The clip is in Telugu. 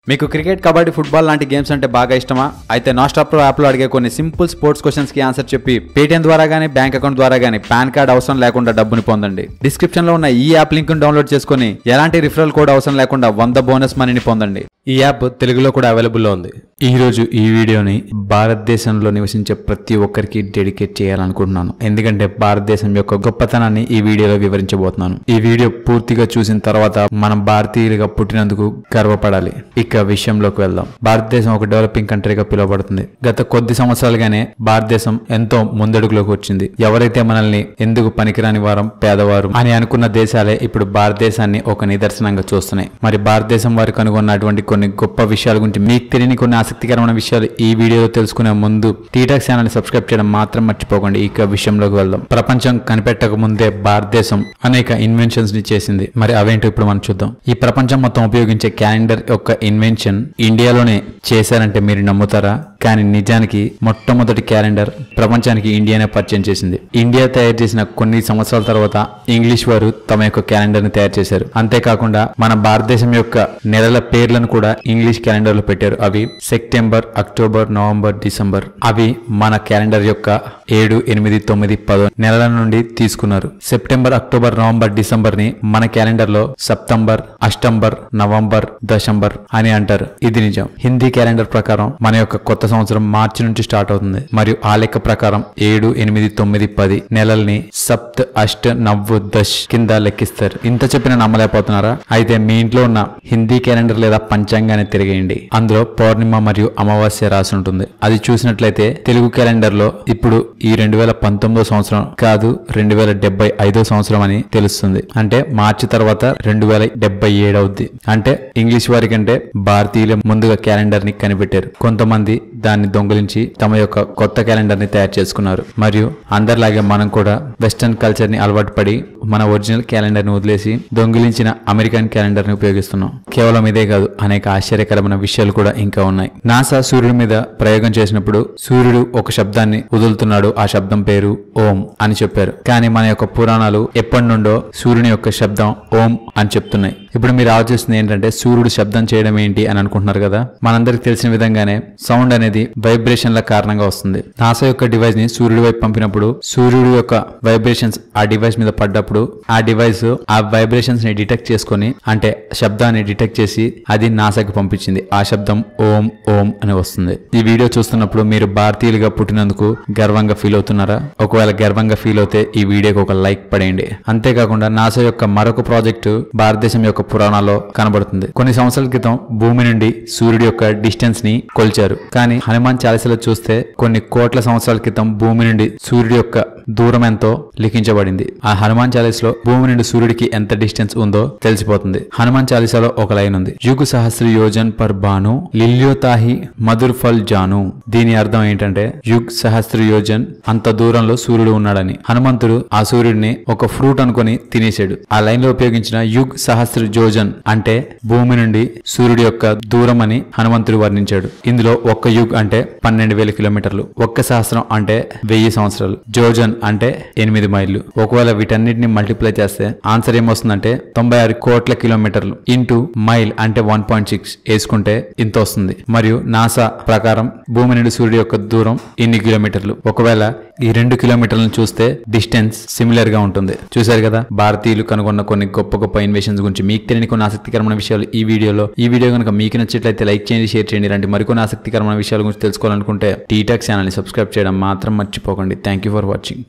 మీకు క్రికెట్, కబడ్డీ, ఫుట్బాల్ లాంటి గేమ్స్ అంటే బాగా ఇష్టమా? అయితే నాస్టాప్ ప్రో యాప్ లో అడిగే కొన్ని సింపుల్ స్పోర్ట్స్ క్వశ్చన్స్ కి ఆన్సర్ చెప్పి పేటిఎం ద్వారా గానీ బ్యాంక్ అకౌంట్ ద్వారా గానీ పాన్ కార్డ్ అవసరం లేకుండా డబ్బుని పొందండి. డిస్క్రిప్షన్ లో ఉన్న ఈ యాప్ లింక్ డౌన్లోడ్ చేసుకుని ఎలాంటి రిఫరల్ కోడ్ అవసరం లేకుండా 100 బోనస్ మనీని పొందండి. ఈ యాప్ తెలుగులో కూడా అవైలబుల్ లో ఉంది. ఈ రోజు ఈ వీడియోని భారతదేశంలో నివసించే ప్రతి ఒక్కరికి డెడికేట్ చేయాలనుకుంటున్నాను. ఎందుకంటే భారతదేశం యొక్క గొప్పతనాన్ని ఈ వీడియోలో వివరించబోతున్నాను. ఈ వీడియో పూర్తిగా చూసిన తర్వాత మనం భారతీయులుగా పుట్టినందుకు గర్వపడాలి. ఇక విషయంలోకి వెళ్దాం. భారతదేశం ఒక డెవలపింగ్ కంట్రీగా పిలువబడుతుంది. గత కొద్ది సంవత్సరాలుగానే భారతదేశం ఎంతో ముందడుగులోకి వచ్చింది. ఎవరైతే మనల్ని ఎందుకు పనికిరాని వారం, పేదవారు అని అనుకున్న దేశాలే ఇప్పుడు భారతదేశాన్ని ఒక నిదర్శనంగా చూస్తున్నాయి. మరి భారతదేశం వారు కనుగొన్నటువంటి కొన్ని గొప్ప విషయాల గురించి మీకు తెలియని కొన్ని ఆసక్తికరమైన విషయాలు ఈ వీడియోలో తెలుసుకునే ముందు టీటాక్ ఛానల్ ని సబ్స్క్రైబ్ చేయడం మాత్రం మర్చిపోకండి. ఇక విషయంలోకి వెళ్దాం. ప్రపంచం కనిపెట్టక ముందే భారతదేశం అనేక ఇన్వెన్షన్స్ ని చేసింది. మరి అవేంటో ఇప్పుడు మనం చూద్దాం. ఈ ప్రపంచం మొత్తం ఉపయోగించే క్యాలెండర్ యొక్క ఇన్వెన్షన్ ఇండియాలోనే చేశారంటే మీరు నమ్ముతారా? కానీ నిజానికి మొట్టమొదటి క్యాలెండర్ ప్రపంచానికి ఇండియానే పరిచయం చేసింది. ఇండియా తయారు చేసిన కొన్ని సంవత్సరాల తర్వాత ఇంగ్లీష్ వారు తమ యొక్క క్యాలెండర్ ని తయారు చేశారు. అంతేకాకుండా మన భారతదేశం యొక్క నెలల పేర్లను కూడా ఇంగ్లీష్ క్యాలెండర్ లో పెట్టారు. అవి సెప్టెంబర్, అక్టోబర్, నవంబర్, డిసెంబర్. అవి మన క్యాలెండర్ యొక్క 7, 8, 9, 10 నెలల నుండి తీసుకున్నారు. సెప్టెంబర్, అక్టోబర్, నవంబర్, డిసెంబర్ ని మన క్యాలెండర్ లో సప్టెంబర్, అష్టంబర్, నవంబర్, దశంబర్ అని అంటారు. ఇది నిజం. హిందీ క్యాలెండర్ ప్రకారం మన యొక్క కొత్త సంవత్సరం మార్చి నుంచి స్టార్ట్ అవుతుంది. మరియు ఆ లెక్క ప్రకారం 7, 8, 9, 10 నెలల్ని సప్త్, అష్ట, నవ్వు, దశ్ కింద లెక్కిస్తారు. ఇంత చెప్పిన నమ్మలేకపోతున్నారా? అయితే మీ ఇంట్లో ఉన్న హిందీ క్యాలెండర్ లేదా పంచాంగాన్ని తిరిగేయండి. అందులో పౌర్ణిమ మరియు అమావాస్య రాసి ఉంటుంది. అది చూసినట్లయితే తెలుగు క్యాలెండర్ లో ఇప్పుడు ఈ 2019 సంవత్సరం కాదు, 2075 సంవత్సరం అని తెలుస్తుంది. అంటే మార్చి తర్వాత 2077 అవుద్ది. అంటే ఇంగ్లీష్ వారి కంటే భారతీయులు ముందుగా క్యాలెండర్ ని కనిపెట్టారు. కొంతమంది దాన్ని దొంగిలించి తమ యొక్క కొత్త క్యాలెండర్ ని తయారు చేసుకున్నారు. మరియు అందరిలాగే మనం కూడా వెస్టర్న్ కల్చర్ ని అలవాటు పడి మన ఒరిజినల్ క్యాలెండర్ ని వదిలేసి దొంగిలించిన అమెరికన్ క్యాలెండర్ ని ఉపయోగిస్తున్నాం. కేవలం ఇదే కాదు, అనేక ఆశ్చర్యకరమైన విషయాలు కూడా ఇంకా ఉన్నాయి. నాసా సూర్యుడి మీద ప్రయోగం చేసినప్పుడు సూర్యుడు ఒక శబ్దాన్ని వదులుతున్నాడు. ఆ శబ్దం పేరు ఓం అని చెప్పారు. కానీ మన యొక్క పురాణాలు ఎప్పటి నుండో సూర్యుని యొక్క శబ్దం ఓం అని చెప్తున్నాయి. ఇప్పుడు మీరు ఆలోచిస్తుంది ఏంటంటే సూర్యుడు శబ్దం చేయడం ఏంటి అని అనుకుంటున్నారు కదా. మనందరికి తెలిసిన విధంగానే సౌండ్ అనేది వైబ్రేషన్ల కారణంగా వస్తుంది. నాసా యొక్క డివైస్ ని సూర్యుడి వైపు పంపినప్పుడు సూర్యుడు యొక్క వైబ్రేషన్స్ ఆ డివైస్ మీద పడ్డప్పుడు ఆ డివైస్ ఆ వైబ్రేషన్స్ ని డిటెక్ట్ చేసుకుని, అంటే శబ్దాన్ని డిటెక్ట్ చేసి అది నాసాకి పంపించింది. ఆ శబ్దం ఓం ఓం అని వస్తుంది. ఈ వీడియో చూస్తున్నప్పుడు మీరు భారతీయులుగా పుట్టినందుకు గర్వంగా ఫీల్ అవుతున్నారా? ఒకవేళ గర్వంగా ఫీల్ అవుతే ఈ వీడియోకి ఒక లైక్ పడేయండి. అంతేకాకుండా నాసా యొక్క మరొక ప్రాజెక్టు భారతదేశం యొక్క పురాణాల్లో కనబడుతుంది. కొన్ని సంవత్సరాల క్రితం భూమి నుండి సూర్యుడి యొక్క డిస్టెన్స్ ని కొలిచారు. కానీ హనుమాన్ చాలీసాలో చూస్తే కొన్ని కోట్ల సంవత్సరాల క్రితం భూమి నుండి సూర్యుడి యొక్క దూరం ఎంతో లిఖించబడింది. ఆ హనుమాన్ చాలీసాలో భూమి నుండి సూర్యుడికి ఎంత డిస్టెన్స్ ఉందో తెలిసిపోతుంది. హనుమాన్ చాలీసాలో ఒక లైన్ ఉంది, యుగ్ సహస్ర యోజన్ పర్ బాను లిల్యోతాహి మధుర్ ఫల్ జాను. దీని అర్థం ఏంటంటే యుగ్ సహస్ర యోజన్, అంత దూరంలో సూర్యుడు ఉన్నాడని. హనుమంతుడు ఆ సూర్యుడిని ఒక ఫ్రూట్ అనుకుని తినేశాడు. ఆ లైన్ లో ఉపయోగించిన యుగ్ సహస్ర జోజన్ అంటే భూమి నుండి సూర్యుడి యొక్క దూరం అని హనుమంతుడు వర్ణించాడు. ఇందులో ఒక్క యుగ్ అంటే 12,000 కిలోమీటర్లు, ఒక్క సహస్రం అంటే 1000 సంవత్సరాలు, జోజన్ అంటే 8 మైళ్ళు. ఒకవేళ వీటన్నిటిని మల్టిప్లై చేస్తే ఆన్సర్ ఏమొస్తుందంటే 96 కోట్ల కిలోమీటర్లు ఇంటూ మైల్ అంటే 1.6 వేసుకుంటే ఇంత వస్తుంది. మరియు నాసా ప్రకారం భూమి నుండి సూర్యుడి యొక్క దూరం ఇన్ని కిలోమీటర్లు. ఒకవేళ ఈ 2 కిలోమీటర్లను చూస్తే డిస్టెన్స్ సిమిలర్ గా ఉంటుంది. చూశారు కదా, భారతీయులు కనుగొన్న కొన్ని గొప్ప గొప్ప ఇన్వెన్షన్స్ గురించి మీకు తెలియని కొన్ని ఆసక్తికరమైన విషయాలు ఈ వీడియోలో. ఈ వీడియో కనుక మీకు నచ్చినట్లయితే లైక్ చేయండి, షేర్ చేయండి. ఇలాంటి మరికొన్ని ఆసక్తికరమైన విషయాల గురించి తెలుసుకోవాలనుకుంటే టీటాక్ ఛానల్ ని సబ్స్క్రైబ్ చేయడం మాత్రం మర్చిపోకండి. Thank you for watching.